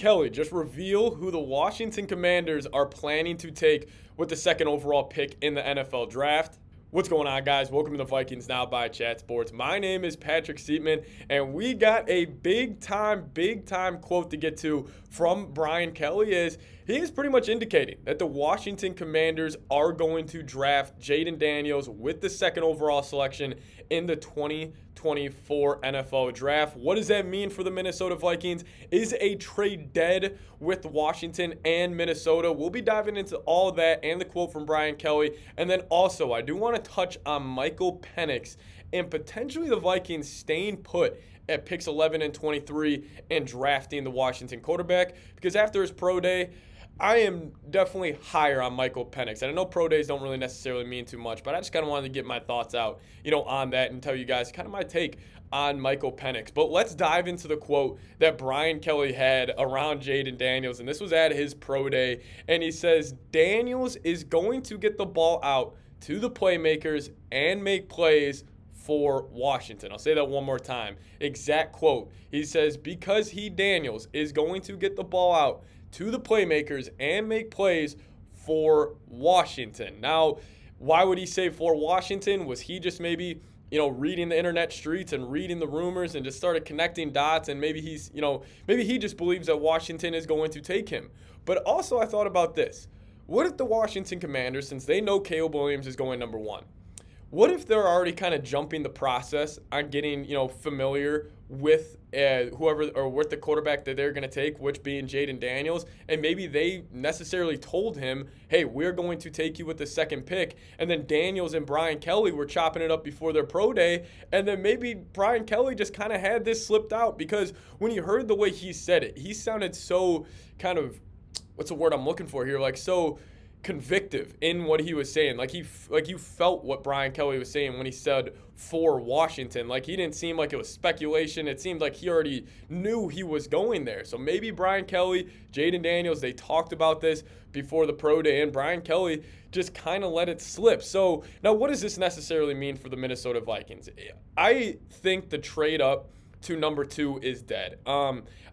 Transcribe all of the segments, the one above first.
Kelly just reveal who the Washington Commanders are planning to take with the second overall pick in the NFL draft. What's going on, guys? Welcome to the Vikings Now by Chat Sports. My name is Patrick Siepman, and we got a big time quote to get to from Brian Kelly. Is he is pretty much indicating that the Washington Commanders are going to draft Jayden Daniels with the second overall selection in the 2024 NFL Draft. What does that mean for the Minnesota Vikings? Is a trade dead with Washington and Minnesota? We'll be diving into all of that and the quote from Brian Kelly. And then also, I do want to touch on Michael Penix and potentially the Vikings staying put at picks 11 and 23 and drafting the Washington quarterback, because after his pro day, I am definitely higher on Michael Penix. And I know pro days don't really necessarily mean too much, but I just kind of wanted to get my thoughts out, on that and tell you guys kind of my take on Michael Penix. But let's dive into the quote that Brian Kelly had around Jayden Daniels, and this was at his pro day. And he says, Daniels is going to get the ball out to the playmakers and make plays for Washington. I'll say that one more time. Exact quote. He says, because Daniels, is going to get the ball out to the playmakers and make plays for Washington. Now, why would he say for Washington? Was he just maybe, reading the internet streets and reading the rumors and just started connecting dots, and maybe maybe he just believes that Washington is going to take him. But also I thought about this. What if the Washington Commanders, since they know Caleb Williams is going number one, what if they're already kind of jumping the process on getting, familiar with whoever or with the quarterback that they're going to take, which being Jayden Daniels, and maybe they necessarily told him, hey, we're going to take you with the second pick, and then Daniels and Brian Kelly were chopping it up before their pro day, and then maybe Brian Kelly just kind of had this slipped out, because when you heard the way he said it, he sounded so kind of, what's the word I'm looking for here, like so convictive in what he was saying. Like you felt what Brian Kelly was saying when he said for Washington. Like he didn't seem like it was speculation. It seemed like he already knew he was going there. So maybe Brian Kelly, Jayden Daniels, they talked about this before the pro day, and Brian Kelly just kind of let it slip. So now what does this necessarily mean for the Minnesota Vikings? I think the trade up to number 2 is dead.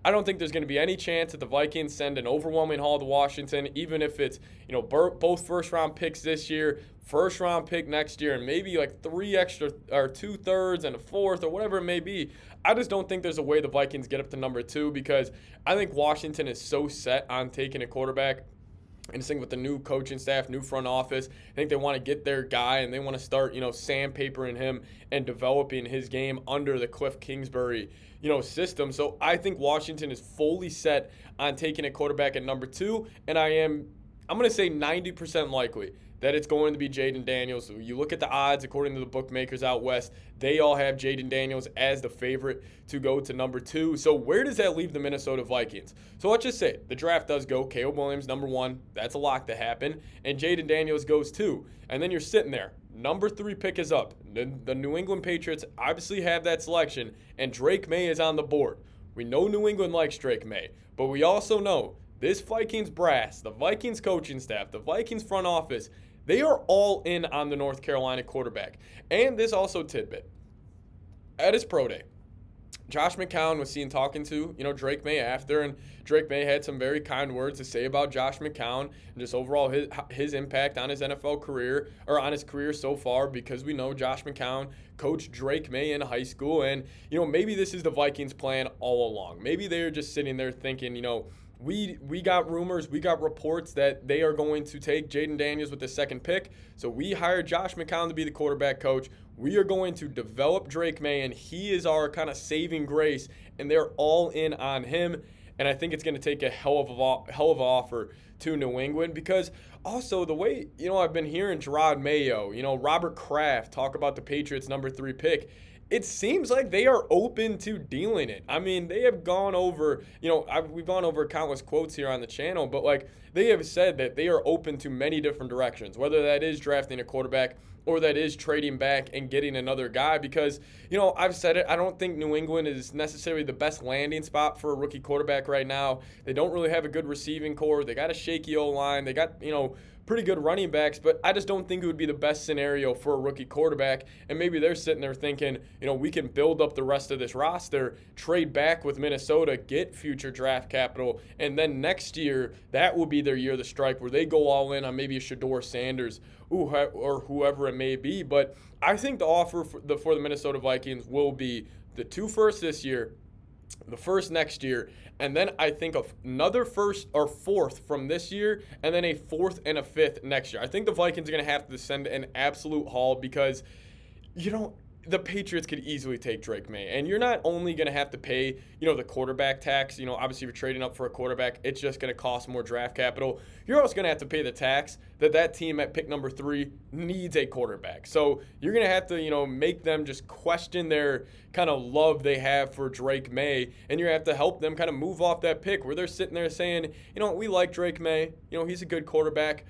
I don't think there's going to be any chance that the Vikings send an overwhelming haul to Washington, even if it's, both first-round picks this year, first-round pick next year, and maybe like 3 extra or 2/3 and a 4th or whatever it may be. I just don't think there's a way the Vikings get up to number 2, because I think Washington is so set on taking a quarterback. And just think with the new coaching staff, new front office, I think they want to get their guy and they want to start, sandpapering him and developing his game under the Cliff Kingsbury, system. So I think Washington is fully set on taking a quarterback at number 2, and I'm going to say 90% likely that it's going to be Jayden Daniels. So you look at the odds, according to the bookmakers out west, they all have Jayden Daniels as the favorite to go to number 2. So where does that leave the Minnesota Vikings? So let's just say the draft does go Caleb Williams number 1. That's a lock to happen. And Jayden Daniels goes 2. And then you're sitting there. Number 3 pick is up. The New England Patriots obviously have that selection, and Drake Maye is on the board. We know New England likes Drake Maye, but we also know this Vikings brass, the Vikings coaching staff, the Vikings front office, they are all in on the North Carolina quarterback. And this also tidbit. At his pro day, Josh McCown was seen talking to, Drake Maye after, and Drake Maye had some very kind words to say about Josh McCown and just overall his impact on his NFL career, or on his career so far, because we know Josh McCown coached Drake Maye in high school, and, maybe this is the Vikings' plan all along. Maybe they're just sitting there thinking, we got rumors, we got reports that they are going to take Jayden Daniels with the second pick. So we hired Josh McCown to be the quarterback coach. We are going to develop Drake Maye, and he is our kind of saving grace, and they're all in on him. And I think it's going to take a hell of an offer to New England, because also the way, I've been hearing Gerard Mayo, Robert Kraft talk about the Patriots' number 3 pick. It seems like they are open to dealing it. I mean, they have gone over, we've gone over countless quotes here on the channel, but they have said that they are open to many different directions, whether that is drafting a quarterback or that is trading back and getting another guy, because, I've said it, I don't think New England is necessarily the best landing spot for a rookie quarterback right now. They don't really have a good receiving core. They got a shaky O-line. They got, pretty good running backs, but I just don't think it would be the best scenario for a rookie quarterback. And maybe they're sitting there thinking, we can build up the rest of this roster, trade back with Minnesota, get future draft capital, and then next year, that will be their year to strike where they go all in on maybe a Shedeur Sanders or whoever it may be. But I think the offer for the Minnesota Vikings will be the 2 firsts this year, the first next year, and then I think of another first or fourth from this year, and then a fourth and a fifth next year. I think the Vikings are going to have to send an absolute haul because, the Patriots could easily take Drake Maye. And you're not only going to have to pay, the quarterback tax. Obviously, if you're trading up for a quarterback, it's just going to cost more draft capital. You're also going to have to pay the tax that team at pick number 3 needs a quarterback. So you're going to have to, make them just question their kind of love they have for Drake Maye. And you're going to have to help them kind of move off that pick where they're sitting there saying, we like Drake Maye. He's a good quarterback.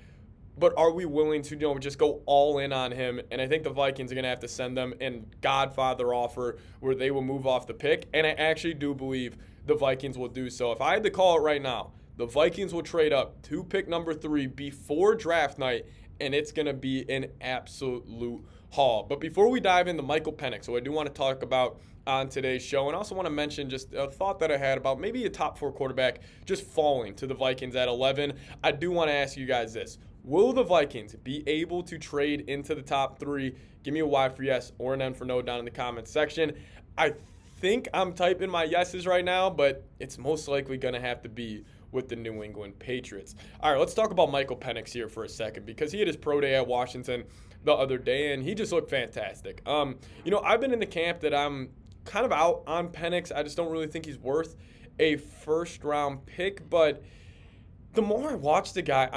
But are we willing to, just go all in on him? And I think the Vikings are going to have to send them a Godfather offer where they will move off the pick. And I actually do believe the Vikings will do so. If I had to call it right now, the Vikings will trade up to pick number 3 before draft night, and it's going to be an absolute haul. But before we dive into Michael Penix, who I do want to talk about on today's show, and I also want to mention just a thought that I had about maybe a top 4 quarterback just falling to the Vikings at 11. I do want to ask you guys this. Will the Vikings be able to trade into the top 3? Give me a Y for yes or an N for no down in the comments section. I think I'm typing my yeses right now, but it's most likely going to have to be with the New England Patriots. All right, let's talk about Michael Penix here for a second because he had his pro day at Washington the other day, and he just looked fantastic. I've been in the camp that I'm kind of out on Penix. I just don't really think he's worth a first-round pick, but the more I watch the guy,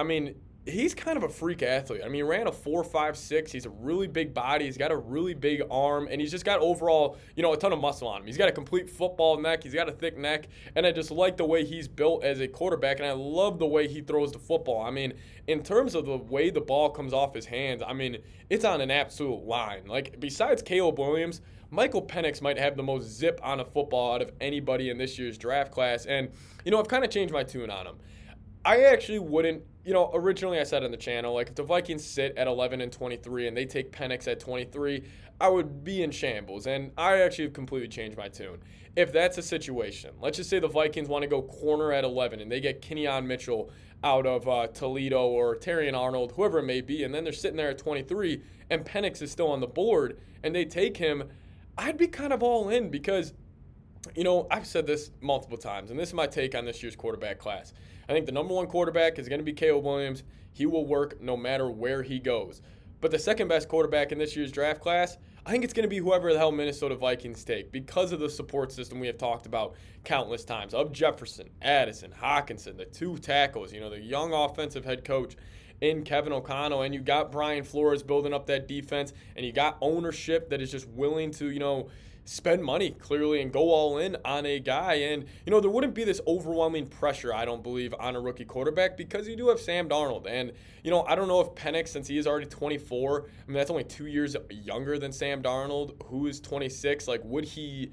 he's kind of a freak athlete. He ran a 4.56. He's a really big body. He's got a really big arm, and he's just got overall, a ton of muscle on him. He's got a complete football neck. He's got a thick neck, and I just like the way he's built as a quarterback, and I love the way he throws the football. In terms of the way the ball comes off his hands, it's on an absolute line. Like, besides Caleb Williams, Michael Penix might have the most zip on a football out of anybody in this year's draft class, and, I've kind of changed my tune on him. I actually wouldn't, originally I said on the channel, like if the Vikings sit at 11 and 23 and they take Penix at 23, I would be in shambles. And I actually have completely changed my tune. If that's a situation, let's just say the Vikings want to go corner at 11 and they get Kenyon Mitchell out of Toledo or Terrion Arnold, whoever it may be, and then they're sitting there at 23 and Penix is still on the board and they take him, I'd be kind of all in because, I've said this multiple times, and this is my take on this year's quarterback class. I think the number 1 quarterback is going to be Caleb Williams. He will work no matter where he goes. But the second best quarterback in this year's draft class, I think it's going to be whoever the hell Minnesota Vikings take because of the support system we have talked about countless times of Jefferson, Addison, Hockenson, the 2 tackles, the young offensive head coach in Kevin O'Connell, and you got Brian Flores building up that defense, and you got ownership that is just willing to, spend money clearly and go all in on a guy. And, there wouldn't be this overwhelming pressure, I don't believe, on a rookie quarterback because you do have Sam Darnold. And, I don't know if Penix, since he is already 24, that's only 2 years younger than Sam Darnold, who is 26. Like, would he,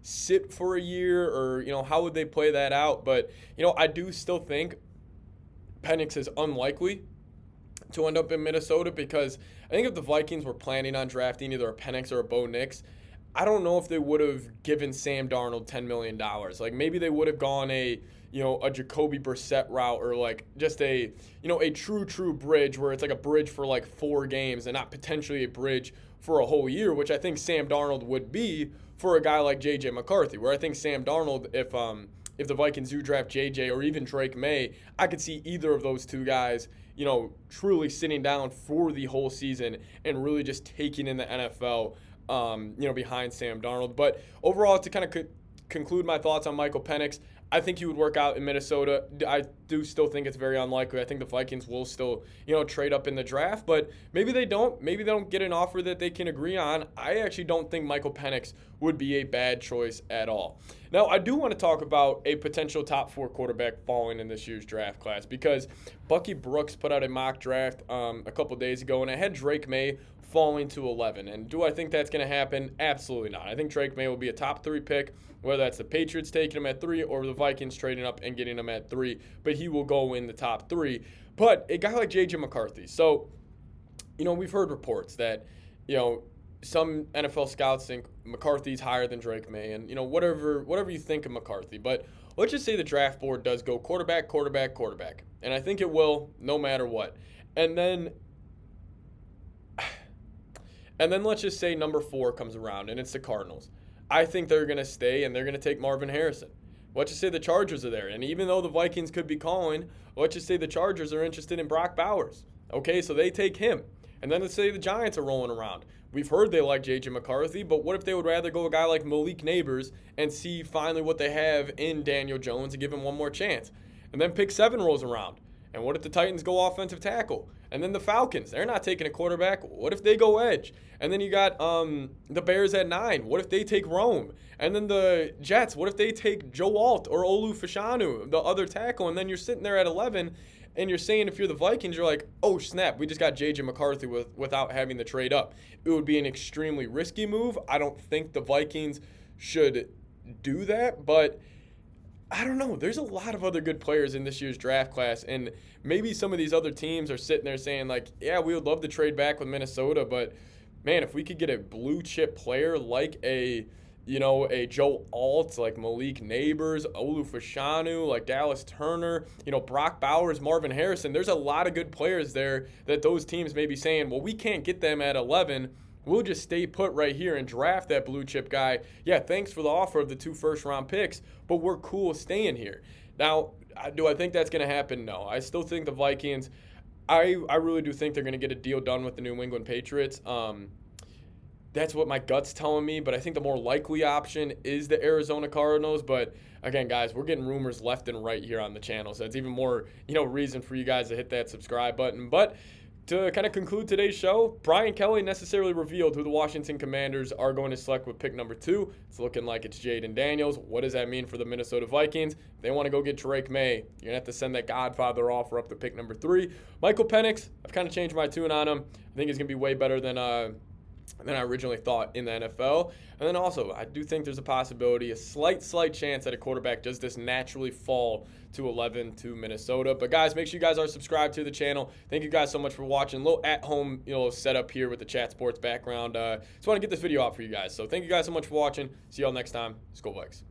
sit for a year or, how would they play that out? But, I do still think Penix is unlikely to end up in Minnesota because I think if the Vikings were planning on drafting either a Penix or a Bo Nix, I don't know if they would have given Sam Darnold $10 million. Like maybe they would have gone a Jacoby Brissett route or like just a true bridge where it's like a bridge for like 4 games and not potentially a bridge for a whole year, which I think Sam Darnold would be for a guy like J.J. McCarthy, where I think Sam Darnold, if the Vikings do draft J.J. or even Drake Maye, I could see either of those 2 guys, truly sitting down for the whole season and really just taking in the NFL behind Sam Darnold. But overall, to kind of conclude my thoughts on Michael Penix, I think he would work out in Minnesota. I do still think it's very unlikely. I think the Vikings will still, trade up in the draft, but maybe they don't. Maybe they don't get an offer that they can agree on. I actually don't think Michael Penix would be a bad choice at all. Now, I do want to talk about a potential top 4 quarterback falling in this year's draft class because Bucky Brooks put out a mock draft a couple days ago, and I had Drake Maye falling to 11. And do I think that's going to happen? Absolutely not. I think Drake Maye will be a top 3 pick, whether that's the Patriots taking him at 3 or the Vikings trading up and getting him at 3, but he will go in the top 3. But a guy like J.J. McCarthy. So, we've heard reports that, some NFL scouts think McCarthy's higher than Drake Maye, and whatever you think of McCarthy. But let's just say the draft board does go quarterback, quarterback, quarterback, and I think it will no matter what. And then let's just say number 4 comes around, and it's the Cardinals. I think they're going to stay, and they're going to take Marvin Harrison. Let's just say the Chargers are there, and even though the Vikings could be calling, let's just say the Chargers are interested in Brock Bowers. Okay, so they take him. And then let's say the Giants are rolling around. We've heard they like J.J. McCarthy, but what if they would rather go a guy like Malik Neighbors and see finally what they have in Daniel Jones and give him one more chance? And then pick 7 rolls around. And what if the Titans go offensive tackle? And then the Falcons, they're not taking a quarterback. What if they go edge? And then you got the Bears at 9. What if they take Rome? And then the Jets, what if they take Joe Alt or Olu Fashanu, the other tackle? And then you're sitting there at 11, and you're saying if you're the Vikings, you're like, oh, snap, we just got J.J. McCarthy without having to trade up. It would be an extremely risky move. I don't think the Vikings should do that, but I don't know. There's a lot of other good players in this year's draft class, and maybe some of these other teams are sitting there saying, like, yeah, we would love to trade back with Minnesota, but, man, if we could get a blue-chip player like a Joe Alt, like Malik Neighbors, Olu Fashanu, like Dallas Turner, Brock Bowers, Marvin Harrison, there's a lot of good players there that those teams may be saying, well, we can't get them at 11. We'll just stay put right here and draft that blue chip guy. Yeah, thanks for the offer of the 2 first-round picks, but we're cool staying here. Now, do I think that's going to happen? No. I still think the Vikings, I really do think they're going to get a deal done with the New England Patriots. That's what my gut's telling me, but I think the more likely option is the Arizona Cardinals. But again, guys, we're getting rumors left and right here on the channel, so it's even more, reason for you guys to hit that subscribe button. But to kind of conclude today's show, Brian Kelly necessarily revealed who the Washington Commanders are going to select with pick number 2. It's looking like it's Jayden Daniels. What does that mean for the Minnesota Vikings? If they want to go get Drake Maye, you're going to have to send that Godfather offer up to pick number 3. Michael Penix, I've kind of changed my tune on him. I think he's going to be way better than I originally thought in the NFL. And then also, I do think there's a possibility, a slight chance that a quarterback does this naturally fall to 11 to Minnesota. But guys, make sure you guys are subscribed to the channel. Thank you guys so much for watching. A little at-home, setup here with the Chat Sports background. Just want to get this video out for you guys. So thank you guys so much for watching. See y'all next time. Skol Vikes.